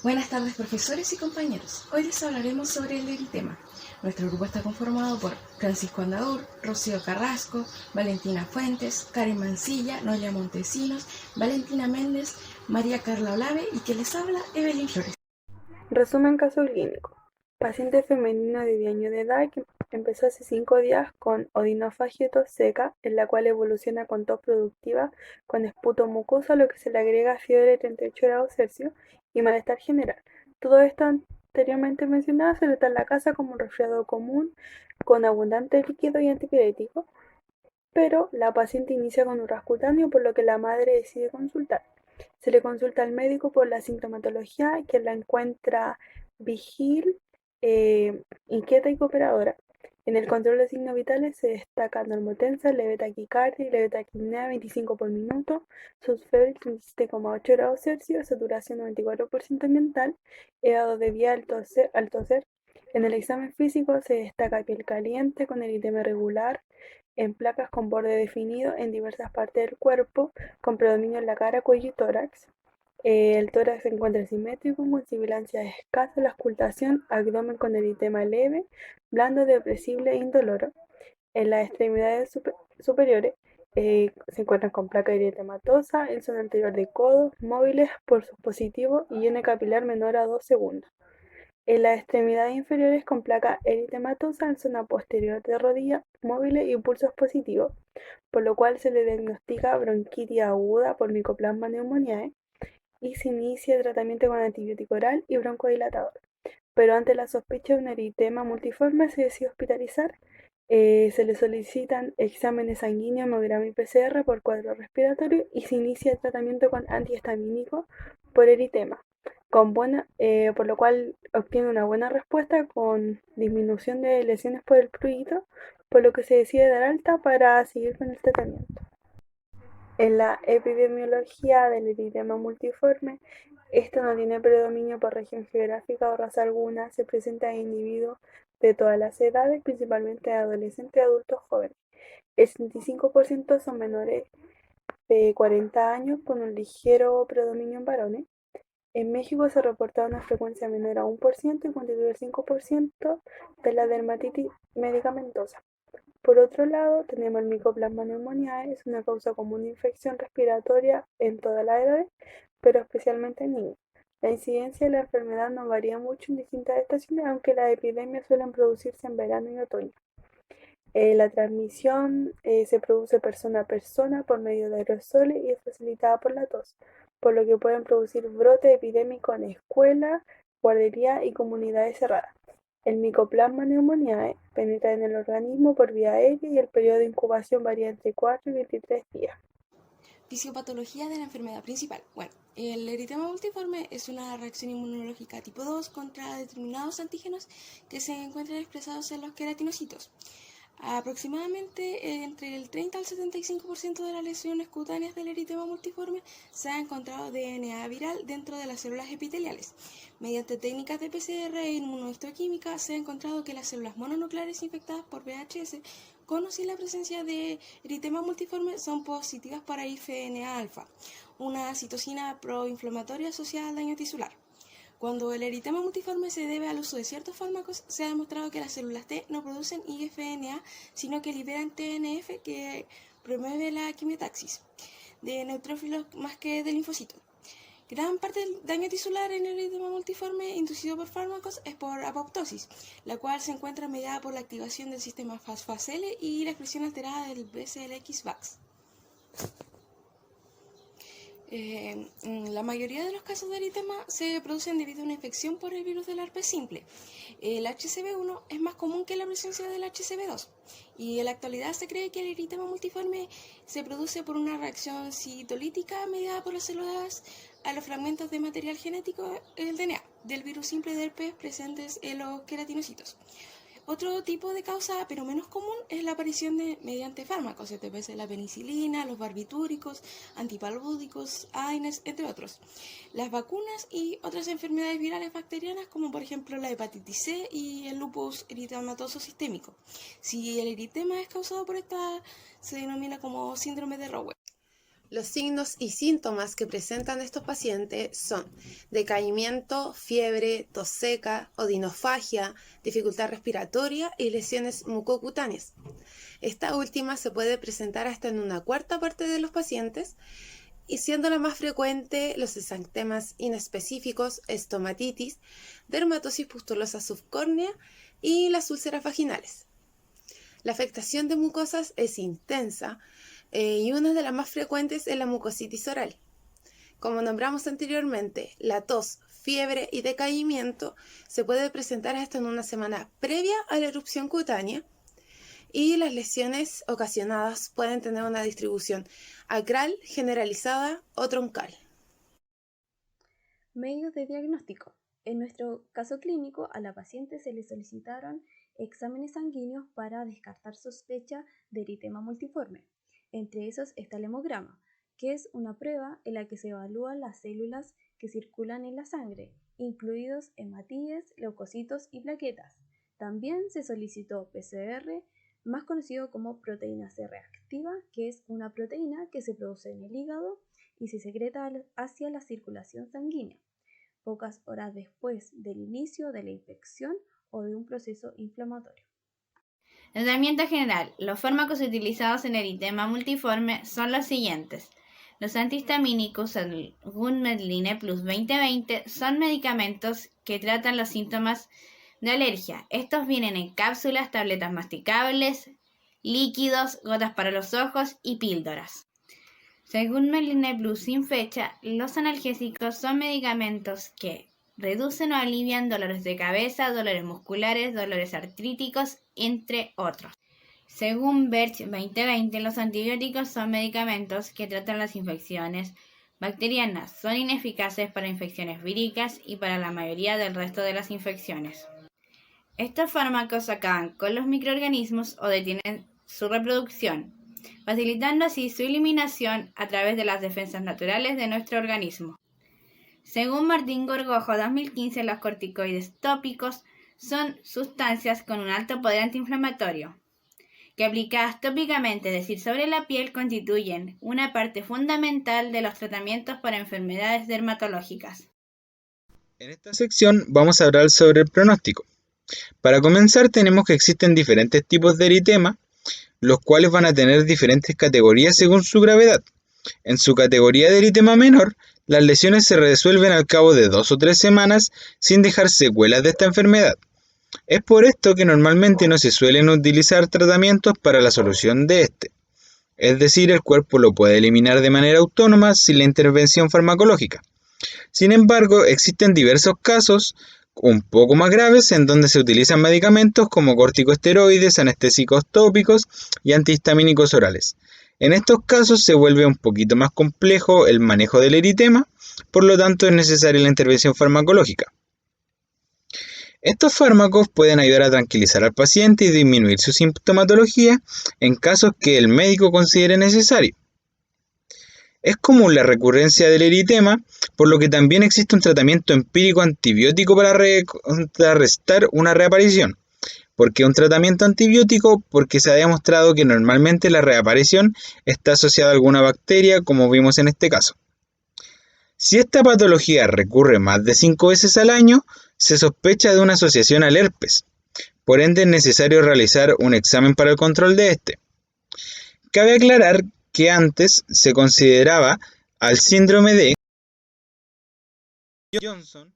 Buenas tardes, profesores y compañeros. Hoy les hablaremos sobre el eritema. Nuestro grupo está conformado por Francisco Andaur, Rocío Carrasco, Valentina Fuentes, Karen Mancilla, Noelia Montesinos, Valentina Méndez, María Carla Olave y que les habla Evelyn Flores. Resumen caso clínico. Paciente femenina de 10 años de edad que empezó hace 5 días con odinofagia tos seca, en la cual evoluciona con tos productiva, con esputo mucoso, a lo que se le agrega fiebre de 38 grados Celsius y malestar general. Todo esto anteriormente mencionado se trata en la casa como un resfriado común, con abundante líquido y antipirético, pero la paciente inicia con un rasgo cutáneo, por lo que la madre decide consultar. Se le consulta al médico por la sintomatología, que la encuentra vigil, inquieta y cooperadora. En el control de signos vitales se destaca normotensa, leve taquicardia y leve taquipnea 25 por minuto, febre 37,8 grados Celsius, saturación 94% ambiental, elevado de vía al toser. En el examen físico se destaca piel caliente con eritema irregular, en placas con borde definido en diversas partes del cuerpo, con predominio en la cara, cuello y tórax. El tórax se encuentra simétrico, con sibilancia escasa, la auscultación, abdomen con eritema leve, blando, depresible e indoloro. En las extremidades superiores se encuentran con placa eritematosa en zona anterior de codo, móviles por sus positivos y N capilar menor a 2 segundos. En las extremidades inferiores con placa eritematosa en zona posterior de rodilla, móviles y pulsos positivos, por lo cual se le diagnostica bronquitis aguda por Mycoplasma pneumoniae y se inicia tratamiento con antibiótico oral y broncodilatador. Pero ante la sospecha de un eritema multiforme se decide hospitalizar. Se le solicitan exámenes sanguíneos, hemograma y PCR por cuadro respiratorio y se inicia el tratamiento con antihistamínico por eritema, por lo cual obtiene una buena respuesta con disminución de lesiones por el prurito, por lo que se decide dar alta para seguir con el tratamiento. En la epidemiología del eritema multiforme, esto no tiene predominio por región geográfica o raza alguna, se presenta en individuos de todas las edades, principalmente adolescentes y adultos jóvenes. El 65% son menores de 40 años, con un ligero predominio en varones. En México se reporta una frecuencia menor a 1% y constituye el 5% de la dermatitis medicamentosa. Por otro lado, tenemos el Mycoplasma pneumoniae, es una causa común de infección respiratoria en todas las edades, pero especialmente en niños. La incidencia de la enfermedad no varía mucho en distintas estaciones, aunque las epidemias suelen producirse en verano y otoño. La transmisión se produce persona a persona por medio de aerosoles y es facilitada por la tos, por lo que pueden producir brotes epidémicos en escuelas, guarderías y comunidades cerradas. El Mycoplasma pneumoniae penetra en el organismo por vía aérea y el periodo de incubación varía entre 4 y 23 días. Fisiopatología de la enfermedad principal. El eritema multiforme es una reacción inmunológica tipo 2 contra determinados antígenos que se encuentran expresados en los queratinocitos. Aproximadamente entre el 30 al 75% de las lesiones cutáneas del eritema multiforme se ha encontrado DNA viral dentro de las células epiteliales. Mediante técnicas de PCR e inmunohistoquímica se ha encontrado que las células mononucleares infectadas por VHS con o sin la presencia de eritema multiforme son positivas para IFN-alfa, una citocina proinflamatoria asociada al daño tisular. Cuando el eritema multiforme se debe al uso de ciertos fármacos, se ha demostrado que las células T no producen IFNA, sino que liberan TNF, que promueve la quimiotaxis de neutrófilos más que de linfocitos. Gran parte del daño tisular en el eritema multiforme inducido por fármacos es por apoptosis, la cual se encuentra mediada por la activación del sistema FASFACL y la expresión alterada del BCLX-VAX. La mayoría de los casos de eritema se producen debido a una infección por el virus del herpes simple. El HCV1 es más común que la presencia del HCV2 y en la actualidad se cree que el eritema multiforme se produce por una reacción citolítica mediada por las células a los fragmentos de material genético, el DNA, del virus simple de herpes presentes en los queratinocitos. Otro tipo de causa, pero menos común, es la aparición mediante fármacos, la penicilina, los barbitúricos, antipalúdicos, AINES, entre otros. Las vacunas y otras enfermedades virales bacterianas, como por ejemplo la hepatitis C y el lupus eritematoso sistémico. Si el eritema es causado por esta, se denomina como síndrome de Rowell. Los signos y síntomas que presentan estos pacientes son decaimiento, fiebre, tos seca, odinofagia, dificultad respiratoria y lesiones mucocutáneas. Esta última se puede presentar hasta en una cuarta parte de los pacientes, y siendo la más frecuente los exantemas inespecíficos, estomatitis, dermatosis pustulosa subcórnea y las úlceras vaginales. La afectación de mucosas es intensa y una de las más frecuentes es la mucositis oral. Como nombramos anteriormente, la tos, fiebre y decaimiento se puede presentar hasta en una semana previa a la erupción cutánea, y las lesiones ocasionadas pueden tener una distribución acral, generalizada o troncal. Medios de diagnóstico. En nuestro caso clínico, a la paciente se le solicitaron exámenes sanguíneos para descartar sospecha de eritema multiforme. Entre esos está el hemograma, que es una prueba en la que se evalúan las células que circulan en la sangre, incluidos hematíes, leucocitos y plaquetas. También se solicitó PCR, más conocido como proteína C reactiva, que es una proteína que se produce en el hígado y se secreta hacia la circulación sanguínea, pocas horas después del inicio de la infección o de un proceso inflamatorio. Tratamiento general. Los fármacos utilizados en eritema multiforme son los siguientes. Los antihistamínicos, según Medline Plus 2020, son medicamentos que tratan los síntomas de alergia. Estos vienen en cápsulas, tabletas masticables, líquidos, gotas para los ojos y píldoras. Según Medline Plus sin fecha, los analgésicos son medicamentos que reducen o alivian dolores de cabeza, dolores musculares, dolores artríticos, entre otros. Según Birch 2020, los antibióticos son medicamentos que tratan las infecciones bacterianas. Son ineficaces para infecciones víricas y para la mayoría del resto de las infecciones. Estos fármacos acaban con los microorganismos o detienen su reproducción, facilitando así su eliminación a través de las defensas naturales de nuestro organismo. Según Martín Gorgojo 2015, los corticoides tópicos son sustancias con un alto poder antiinflamatorio, que aplicadas tópicamente, es decir, sobre la piel, constituyen una parte fundamental de los tratamientos para enfermedades dermatológicas. En esta sección vamos a hablar sobre el pronóstico. Para comenzar, tenemos que existen diferentes tipos de eritema, los cuales van a tener diferentes categorías según su gravedad. En su categoría de eritema menor, las lesiones se resuelven al cabo de 2 o 3 semanas sin dejar secuelas de esta enfermedad. Es por esto que normalmente no se suelen utilizar tratamientos para la solución de este. Es decir, el cuerpo lo puede eliminar de manera autónoma sin la intervención farmacológica. Sin embargo, existen diversos casos un poco más graves en donde se utilizan medicamentos como corticosteroides, anestésicos tópicos y antihistamínicos orales. En estos casos se vuelve un poquito más complejo el manejo del eritema, por lo tanto es necesaria la intervención farmacológica. Estos fármacos pueden ayudar a tranquilizar al paciente y disminuir su sintomatología en casos que el médico considere necesario. Es común la recurrencia del eritema, por lo que también existe un tratamiento empírico antibiótico para contrarrestar una reaparición. ¿Por qué un tratamiento antibiótico? Porque se ha demostrado que normalmente la reaparición está asociada a alguna bacteria, como vimos en este caso. Si esta patología recurre más de 5 veces al año, se sospecha de una asociación al herpes. Por ende, es necesario realizar un examen para el control de este. Cabe aclarar que antes se consideraba al síndrome de Johnson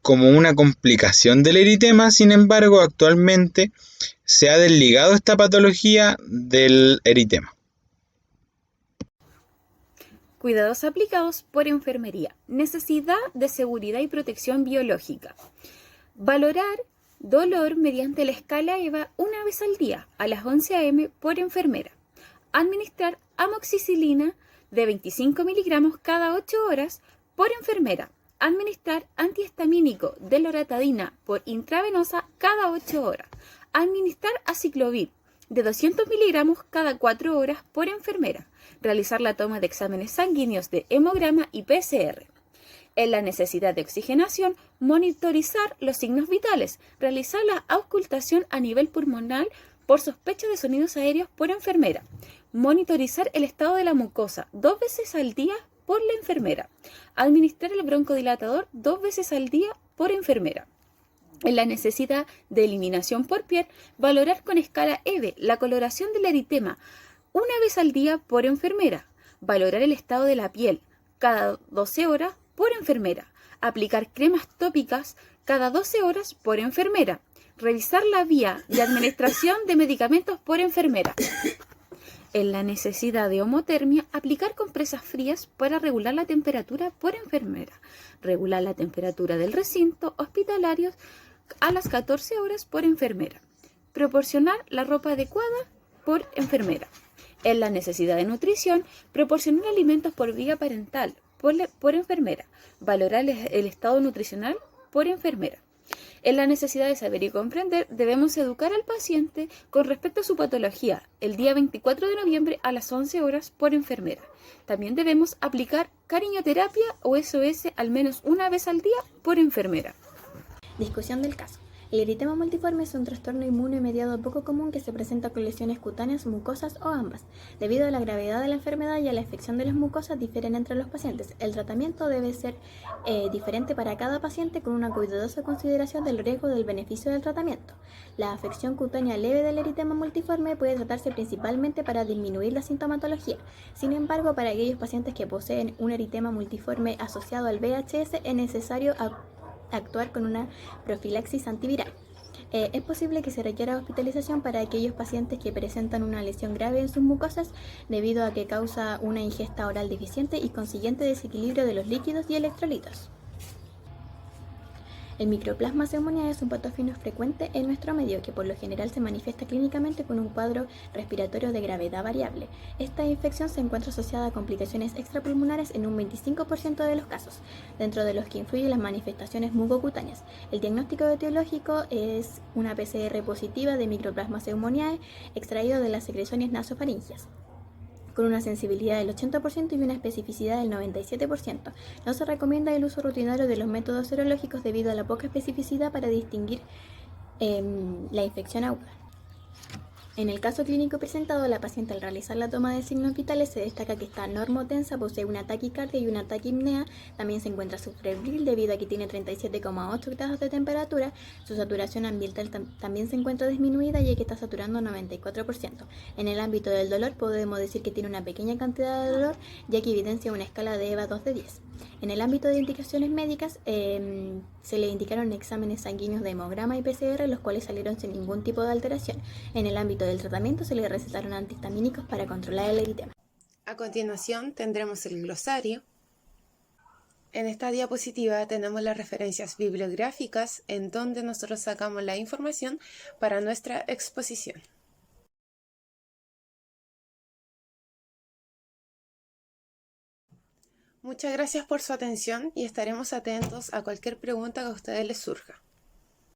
como una complicación del eritema, sin embargo, actualmente se ha desligado esta patología del eritema. Cuidados aplicados por enfermería. Necesidad de seguridad y protección biológica. Valorar dolor mediante la escala EVA una vez al día, a las 11 a.m. por enfermera. Administrar amoxicilina de 25 miligramos cada 8 horas por enfermera. Administrar antihistamínico de loratadina por intravenosa cada 8 horas. Administrar aciclovir de 200 miligramos cada 4 horas por enfermera. Realizar la toma de exámenes sanguíneos de hemograma y PCR. En la necesidad de oxigenación, monitorizar los signos vitales. Realizar la auscultación a nivel pulmonar por sospecha de sonidos aéreos por enfermera. Monitorizar el estado de la mucosa 2 veces al día por la enfermera. Administrar el broncodilatador 2 veces al día por enfermera. En la necesidad de eliminación por piel, valorar con escala EVE la coloración del eritema 1 vez al día por enfermera. Valorar el estado de la piel cada 12 horas por enfermera. Aplicar cremas tópicas cada 12 horas por enfermera. Revisar la vía de administración de medicamentos por enfermera. En la necesidad de homotermia, aplicar compresas frías para regular la temperatura por enfermera. Regular la temperatura del recinto hospitalario a las 14 horas por enfermera. Proporcionar la ropa adecuada por enfermera. En la necesidad de nutrición, proporcionar alimentos por vía parental por enfermera. Valorar el estado nutricional por enfermera. En la necesidad de saber y comprender, debemos educar al paciente con respecto a su patología el día 24 de noviembre a las 11 horas por enfermera. También debemos aplicar cariñoterapia o SOS al menos 1 vez al día por enfermera. Discusión del caso. El eritema multiforme es un trastorno inmune mediado poco común que se presenta con lesiones cutáneas, mucosas o ambas. Debido a la gravedad de la enfermedad y a la afección de las mucosas difieren entre los pacientes. El tratamiento debe ser diferente para cada paciente con una cuidadosa consideración del riesgo del beneficio del tratamiento. La afección cutánea leve del eritema multiforme puede tratarse principalmente para disminuir la sintomatología. Sin embargo, para aquellos pacientes que poseen un eritema multiforme asociado al VHS es necesario actuar con una profilaxis antiviral. Es posible que se requiera hospitalización para aquellos pacientes que presentan una lesión grave en sus mucosas debido a que causa una ingesta oral deficiente y consiguiente desequilibrio de los líquidos y electrolitos. El Microplasma pneumoniae es un patógeno frecuente en nuestro medio que por lo general se manifiesta clínicamente con un cuadro respiratorio de gravedad variable. Esta infección se encuentra asociada a complicaciones extrapulmonares en un 25% de los casos, dentro de los que influyen las manifestaciones mucocutáneas. El diagnóstico etiológico es una PCR positiva de Microplasma pneumoniae extraído de las secreciones nasofaringeas, con una sensibilidad del 80% y una especificidad del 97%. No se recomienda el uso rutinario de los métodos serológicos debido a la poca especificidad para distinguir la infección aguda. En el caso clínico presentado, la paciente al realizar la toma de signos vitales se destaca que está normotensa, posee una taquicardia y una taquipnea, también se encuentra subfebril debido a que tiene 37,8 grados de temperatura, su saturación ambiental también se encuentra disminuida ya que está saturando 94%. En el ámbito del dolor podemos decir que tiene una pequeña cantidad de dolor ya que evidencia una escala de EVA 2 de 10. En el ámbito de indicaciones médicas, se le indicaron exámenes sanguíneos de hemograma y PCR, los cuales salieron sin ningún tipo de alteración. En el ámbito del tratamiento se le recetaron antihistamínicos para controlar el eritema. A continuación tendremos el glosario. En esta diapositiva tenemos las referencias bibliográficas en donde nosotros sacamos la información para nuestra exposición. Muchas gracias por su atención y estaremos atentos a cualquier pregunta que a ustedes les surja.